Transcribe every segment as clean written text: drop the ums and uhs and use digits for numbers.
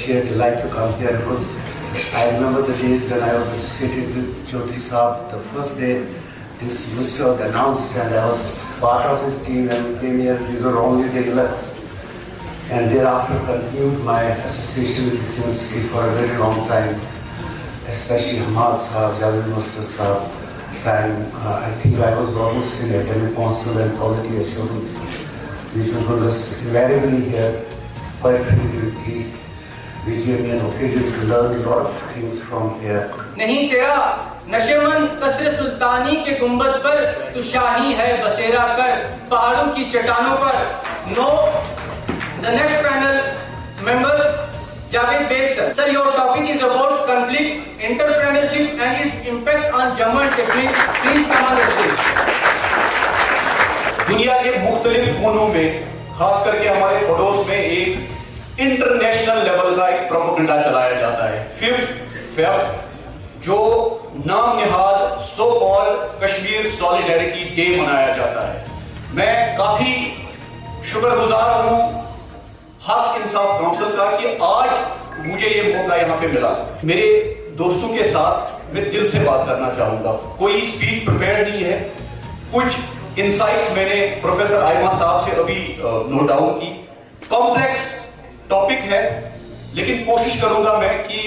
sheer delight to come here because I remember the days when I was associated with Chaudhry Saab. The first day this minister was announced and I was part of his team and we came here. These were only the deluxe. And thereafter continued my association with this university for a very long time, especially Hamad Saab, Javed Mustard Saab. And I think I was almost in academic council and quality assurance. We should bring us invariably here for every which gave me an occasion to learn a lot of things from here. نہیں تیرا نشمن قصر سلطانی کے گنبد پر تو شاہی ہے بسیرا کر پہاڑوں کی چٹانوں پر. No, the next panel member Javed Beg sir. Sir, your topic is about conflict, entrepreneurship and its impact on Jammu and Kashmir. Please come on the stage. دنیا کے مختلف کونوں میں خاص کر کے ہمارے پڑوس میں ایک انٹرنیشنل لیول کا ایک پروپیگنڈا چلایا جاتا ہے. ففتھ جو نام نہاد سو کال کشمیر سالیڈیرٹی ڈے منایا جاتا ہے. میں کافی شکر گزار ہوں حق انصاف کونسل کا کہ آج مجھے یہ موقع یہاں پہ ملا. میرے دوستوں کے ساتھ میں دل سے بات کرنا چاہوں گا. کوئی اسپیچ پریپیئر نہیں ہے. کچھ انسائٹس میں نے پروفیسر آئمہ صاحب سے ابھی نوٹ ڈاؤن کی. کمپلیکس ٹاپک ہے لیکن کوشش کروں گا میں کہ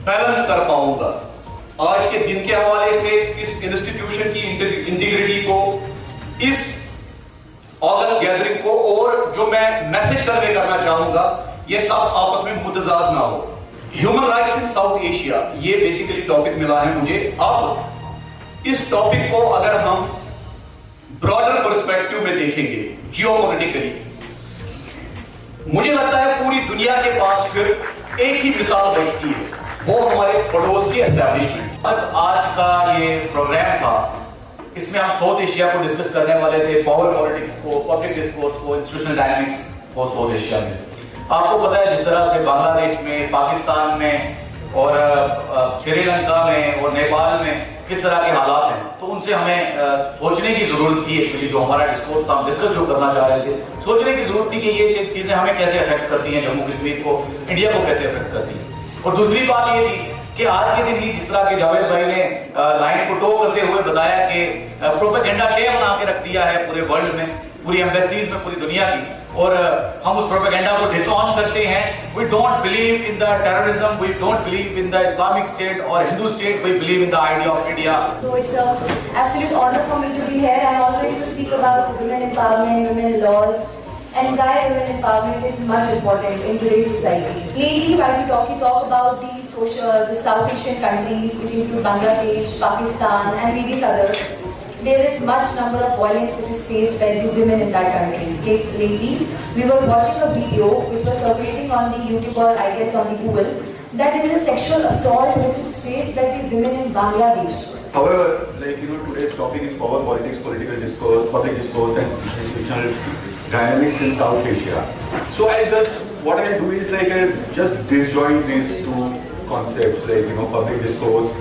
بیلنس کر پاؤں گا. آج کے دن کے حوالے سے اس انسٹیٹیوشن کی انٹیگریٹی کو, اس آگسٹ گیدرنگ کو اور جو میں میسج کنوے کرنا چاہوں گا یہ سب آپس میں متضاد نہ ہو. Human rights in South Asia یہ بیسیکلی ٹاپک ملا ہے مجھے. اب اس ٹاپک کو اگر ہم براڈر پرسپیکٹیو میں دیکھیں گے جیو پولیٹیکلی, مجھے لگتا ہے پوری دنیا کے پاس پھر ایک ہی مثال بچتی ہے, وہ ہمارے پڑوس کی اسٹیبلشمنٹ. آج کا یہ پروگرام تھا اس میں ہم ساؤتھ ایشیا کو ڈسکس کرنے والے تھے, پاور پالیٹکس کو, پبلک ڈسکورس کو, انسٹیٹیوشنل ڈائنامکس کو ساؤتھ ایشیا میں. آپ کو پتہ ہے جس طرح سے بنگلہ دیش میں, پاکستان میں اور سری لنکا میں اور نیپال میں کس طرح کے حالات ہیں, تو ان سے ہمیں سوچنے کی ضرورت تھی. ایکچولی جو ہمارا ڈسکورس تھا, ہم ڈسکس جو کرنا چاہ رہے تھے, سوچنے کی ضرورت تھی کہ یہ چیزیں ہمیں کیسے افیکٹ کرتی ہیں, جموں کشمیر کو, انڈیا کو کیسے افیکٹ کرتی ہیں. اور دوسری بات یہ تھی کہ آج کے دن ہی جس طرح کہ جاوید بھائی نے لائن کو ٹو کرتے ہوئے بتایا کہ پروپیگنڈا ڈے بنا کے رکھ دیا ہے پورے ورلڈ میں, پوری ایمبیسیز میں, پوری دنیا کی, اور ہم اس پروپیگنڈا کو ڈس آن کرتے ہیں. We don't believe in the terrorism, we don't believe in the Islamic State or Hindu State, we believe in the idea of India. So it's an absolute honor for me to be here and always to speak about women empowerment, women laws, and why women empowerment is much important in today's society. Lately, while we talk about the South Asian countries, which include Bangladesh, Pakistan, and various others, there is much number of violence which is faced by the women in that country. Lately, we were watching a video which was circulating on the YouTube or I guess on the Google, that there is a sexual assault which is faced by the women in Bangladesh. However, today's topic is power politics, political discourse, public discourse, and institutional dynamics in South Asia. So what I do is just disjoint these two concepts, public discourse,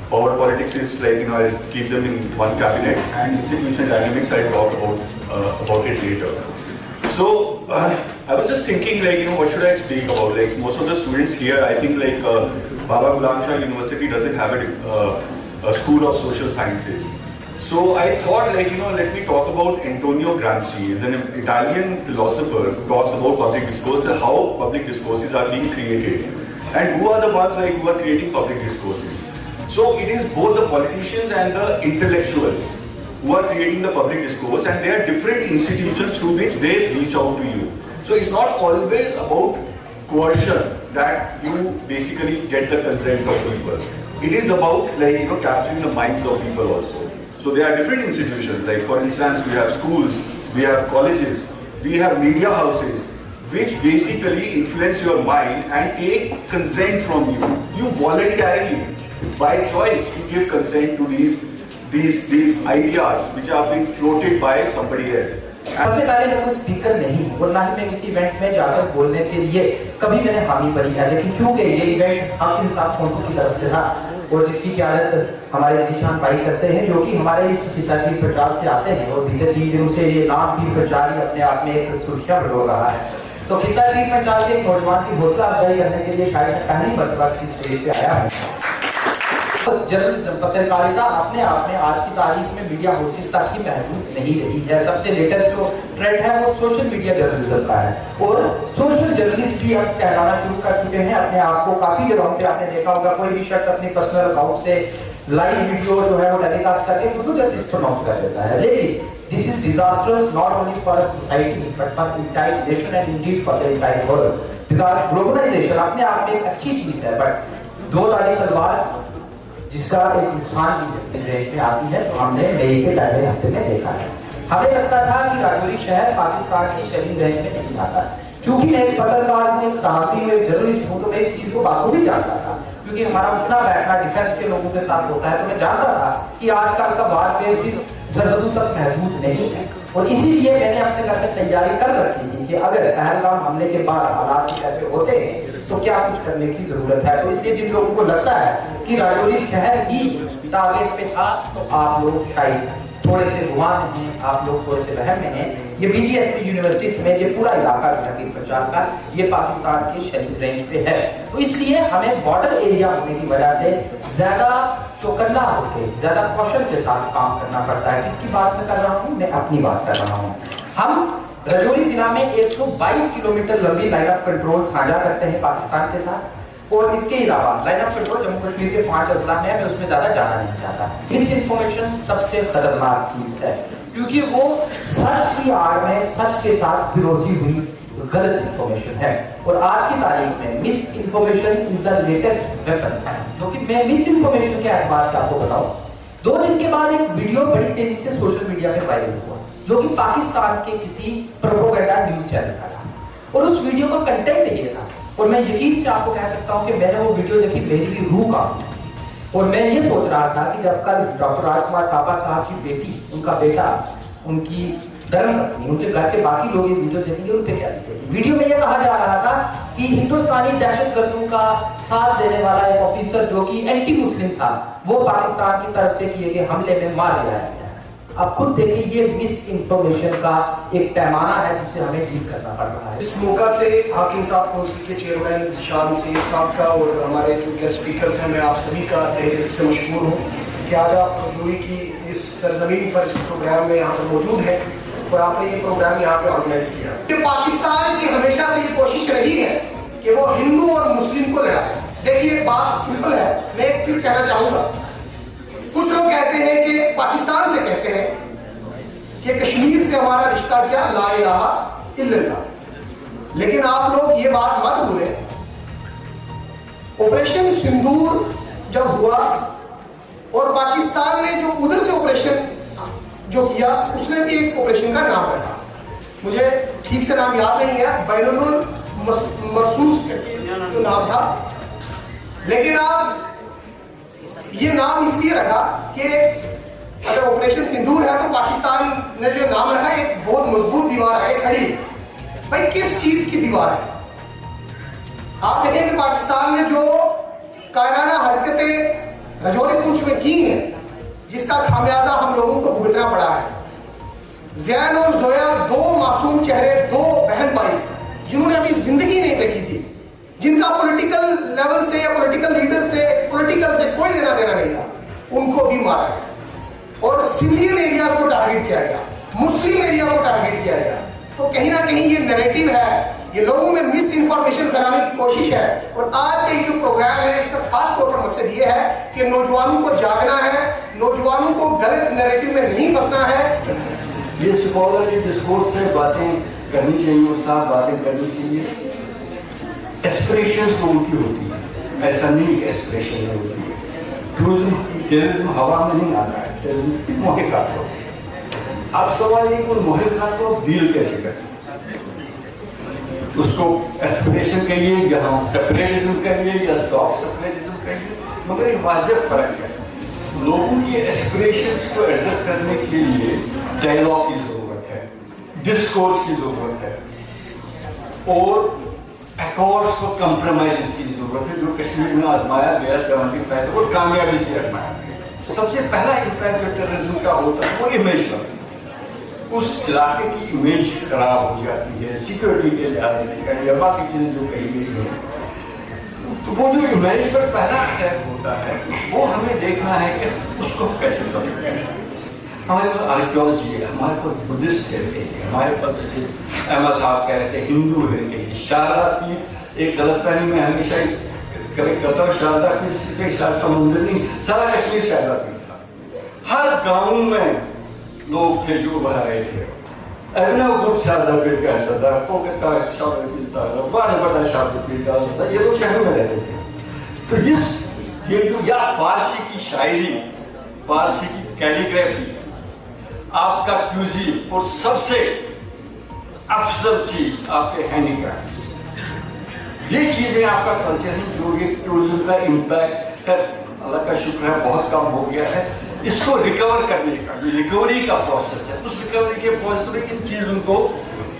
power politics is I'll keep them in one cabinet, and institutional dynamics I'll talk about it later. So I was just thinking what should I speak about? Most of the students here, I think Baba Ghulam Shah University doesn't have a school of social sciences. So I thought let me talk about Antonio Gramsci. He's an Italian philosopher who talks about public discourse, how public discourses are being created, and who are the ones who are creating public discourses. So it is both the politicians and the intellectuals who are creating the public discourse, and there are different institutions through which they reach out to you. So it's not always about coercion that you basically get the consent of people. It is about capturing the minds of people also. So there are different institutions, for instance we have schools, we have colleges, we have media houses, which basically influence your mind and take consent from you. You voluntarily, by choice, you give consent to these ideas which are being floated by somebody else. سب سے پہلے میں کوئی speaker نہیں اور نہ ہی میں کسی event میں جا کر بولنے کے لیے کبھی میں نے حامی بنی ہے, لیکن چونکہ یہ ایونٹ حق انصاف کونسل کی طرف سے تھا اور جس کی قیادت ہمارے ذیشان بھائی کرتے ہیں, جو کہ ہمارے اس خطاطی پرچار سے آتے ہیں اور دیگر چیزوں سے یہ نام بھی پرچاری اپنے آپ میں ایک سرخیاں بلو رہا ہے. तो कितना ट्रीटमेंट डाल के नौजवान की हौसला अफजाई करने के लिए शायद पहली मरतबा किसी स्टेज पे आया हूँ। जर्नलिज्म पत्रकारिता अपने आप में आज की तारीख में मीडिया हाउसेस तक ही महदूद नहीं रही है। सबसे लेटेस्ट जो ट्रेंड है वो सोशल मीडिया जर्नलिज्म का है और सोशल जर्नलिस्ट भी अब कहलाना शुरू कर चुके हैं अपने आप को। काफी जगहों पे आपने देखा होगा कोई भी शख्स अपने पर्सनल अकाउंट से लाइव वीडियो जो है वो टेलीकास्ट करके खुद जर्नलिस्ट प्रोनाउंस कर देता है। लेकिन this is disasters not only for society but for entire nation and indeed for the entire world, because globalisation अपने आप में एक अच्छी चीज है बट दो धारी तलवार जिसका एक नुकसान भी रेंज में आती है। तो हमने मई के पहले हफ्ते में देखा है। हमें लगता था कि राजौरी शहर पाकिस्तान की शहीद रेंज में नहीं आता। चूंकि मैं एक पत्रकार हूँ, एक सहाफी हूँ, एक जर्नलिस्ट हूँ, तो मैं इस चीज को बाखूबी जानता था क्योंकि हमारा उतना बैठना डिफेंस के लोगों के साथ होता है। तो मैं जानता था कि आजकल का वार सिर्फ सरहदों तक महदूद नहीं है और इसीलिए मैंने अपने घर में तैयारी कर रखी थी कि अगर पहलगाम हमले के बाद हालात ऐसे होते हैं तो क्या कुछ करने की जरूरत है। तो इसलिए जिन लोगों को लगता है कि राजौरी शहर ही टारगेट पे था तो आप लोग शायद थोड़े से गुमान हैं, आप लोग थोड़े से वहम में हैं। ये BGSP यूनिवर्सिटी समेत ये पूरा इलाका हकीकत प्रचार का ये पाकिस्तान के शहीद रेंज पे है। तो इसलिए हमें बॉर्डर एरिया होने की वजह से ज्यादा चौकन्ना होकर ज्यादा कौशल के साथ काम करना पड़ता है। किसकी बात मैं कर रहा हूँ? मैं अपनी बात कर रहा हूँ। हम राजौरी जिला में 122 किलोमीटर लंबी लाइन ऑफ कंट्रोल साझा करते हैं पाकिस्तान के साथ और इसके अलावा line of control Jammu Kashmir के 5 अजला में मैं उसमें ज्यादा जाना नहीं चाहता। मिस इन्फॉर्मेशन सबसे खतरनाक चीज है क्योंकि वो सच की आड़ में सच के साथ फिरोजी हुई गलत इन्फॉर्मेशन है और आज की तारीख में miss information is the latest weapon. जो कि मैं मिस इन्फॉर्मेशन के एतबार से आपको बताऊं, 2 दिन के बाद एक वीडियो बड़ी तेजी से सोशल मीडिया पे वायरल हुआ जो कि पाकिस्तान के किसी प्रोपेगेंडा न्यूज चैनल का था और उस वीडियो का कंटेंट ये था और मैं यकीन से आपको कह सकता हूं कि मैंने वो वीडियो देखी मेरी भी रूह कांपी और मैं ये सोच रहा था कि जब कल डॉक्टर राजकुमार थापा साहब की बेटी, उनका बेटा, उनकी धर्मपत्नी, उनके घर के बाकी लोग ये वीडियो देखेंगे उन पे क्या लिखेंगे। वीडियो में ये कहा जा रहा था कि हिंदुस्तानी दहशतगर्दों का साथ देने वाला एक ऑफिसर जो कि एंटी मुस्लिम था वो पाकिस्तान की तरफ से किए गए हमले में मार गिराया गया। अब खुद देखिए ये मिस इन्फॉर्मेशन का एक पैमाना है जिससे हमें डील करना पड़ रहा है। इस मौका से हाकिम साहब काउंसिल के चेयरमैन शाह सैयद साहब का और हमारे जो गेस्ट स्पीकर्स हैं, मैं आप सभी का तहे दिल से मशकूर हूँ कि आज आप राजौरी की इस सरजमीन पर इस प्रोग्राम में यहाँ पर मौजूद हैं और आपने ये प्रोग्राम यहाँ पे ऑर्गेनाइज किया। कि पाकिस्तान की हमेशा से ये कोशिश रही है कि वो हिंदू और मुस्लिम को लड़ाए। देखिए बात सिंपल है, मैं एक चीज कहना चाहूंगा। कुछ लोग कहते हैं कि पाकिस्तान से कहते हैं कि कश्मीर से हमारा रिश्ता क्या, ला इलाहा इल्लल्लाह। लेकिन आप लोग ये बात मत भूलें, ऑपरेशन सिंदूर जब हुआ और पाकिस्तान ने जो उधर से ऑपरेशन जो किया उसने भी एक ऑपरेशन का नाम रखा, मुझे ठीक से नाम याद नहीं है, बैनुल मरसूस जो नाम था। लेकिन आप ये नाम इसलिए रखा कि अगर ऑपरेशन सिंदूर है तो पाकिस्तान ने जो नाम रखा एक बहुत मजबूत दीवार है खड़ी। भाई किस चीज की दीवार है? आप देखें कि पाकिस्तान ने जो कायराना हरकतें राजौरी पुंछ में की हैं जिसका खामियाजा हम लोगों को भुगतना पड़ा है। ज़ैन और जोया 2 मासूम चेहरे, 2 बहन भाई जिन्होंने अभी जिंदगी नहीं देखी थी, जिनका पॉलिटिकल लेवल से या पॉलिटिकल लीडर से पॉलिटिकल से कोई लेना देना नहीं था, उनको भी मारा गया और सिविलियन एरियाज को टारगेट किया गया, मुस्लिम एरिया को टारगेट किया गया। तो कहीं ना कहीं ये नैरेटिव है, ये लोगों में मिस इन्फॉर्मेशन फैलाने की कोशिश है। और आज का ये जो प्रोग्राम है इसका खास तौर पर मकसद ये है कि नौजवानों को जागना है, नौजवानों को गलत नैरेटिव में नहीं फंसना है। ये स्कॉलरली डिस्कोर्स से बातें करनी चाहिए, साफ बातें करनी चाहिए। एस्पिरेशंस तो उनकी होती है, ऐसा नहीं कि एस्पिरेशन नहीं होती है। टेररिज्म हवा में नहीं आता है, टेररिज्म मुहिकात होती है। अब सवाल ये कि उन मुहिकात को डील कैसे करें, उसको एस्पिरेशन कहिए या सेपरेटिज्म कहिए या सॉफ्ट सेपरेटिज्म कहिए, मगर एक वाज़ेह फर्क है। लोगों की एस्पिरेशंस को एड्रेस करने के लिए डायलॉग की जरूरत है, डिस्कोर्स की जरूरत है और अकॉर्ड्स और कंप्रोमाइज की जरूरत है, जो कश्मीर में आजमाया गया 75 और कामयाबी से आजमाया गया। सबसे पहला इम्पैक्ट जो टेररिज्म का होता है वो इमेज पर, उस इलाके की इमेज खराब हो जाती है, सिक्योरिटी के लिहाज से या बाकी चीजें जो कही गई है। तो वो जो इमेज पर पहला अटैक होता है वो हमें देखना है कि उसको कैसे करें। हमारे पास आर्कियोलॉजी है, हमारे पास बुद्धिस्ट हेरिटेज है, हमारे पास जैसे अहमद साहब कह रहे थे हिंदू हेरिटेज, शारदा पीठ एक गलतफहमी में हमेशा करेक्ट करता हूँ, शारदा पीठ सिर्फ शारदा मंदिर नहीं, सारा कश्मीर शारदा पीठ था। हर गांव में लोग थे जो उभर रहे थे। अभिनव गुप्त शारदा पीठ का ऐसा था, कोलकाता शारदा पीठ था, बड़ा शारदा पीठ का, ये लोग शहरों में रहते थे। तो ये जो या फारसी की शायरी, फारसी की कैलीग्राफी, आपका क्यूजी और सबसे अफजल चीज आपके हैंडीक्राफ्ट्स, ये चीजें आपका कल्चर है जो ये टूरिज्म का इम्पैक्ट अल्लाह का शुक्र है बहुत कम हो गया है। इसको रिकवर करने का जो रिकवरी का प्रोसेस है, उस रिकवरी के प्रोसेस में इन चीजों को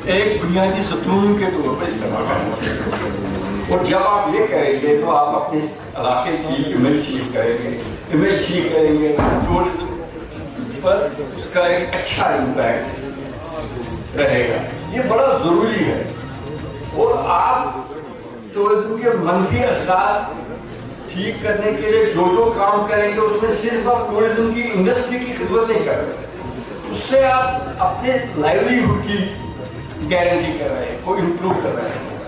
एक बुनियादी सतून के तौर पर इस्तेमाल करना चाहिए। और जब आप ये करेंगे तो आप अपने इलाके की इमेज ठीक करेंगे, टूरिज्म पर उसका एक अच्छा इम्पैक्ट रहेगा, ये बड़ा जरूरी है। और आप टूरिज्म के मंफी असरात ठीक करने के लिए जो काम करेंगे उसमें सिर्फ आप टूरिज्म की इंडस्ट्री की खिदमत नहीं कर रहे, उससे आप अपने लाइवलीहुड की गारंटी कर रहे हैं, को इम्प्रूव कर रहे हैं।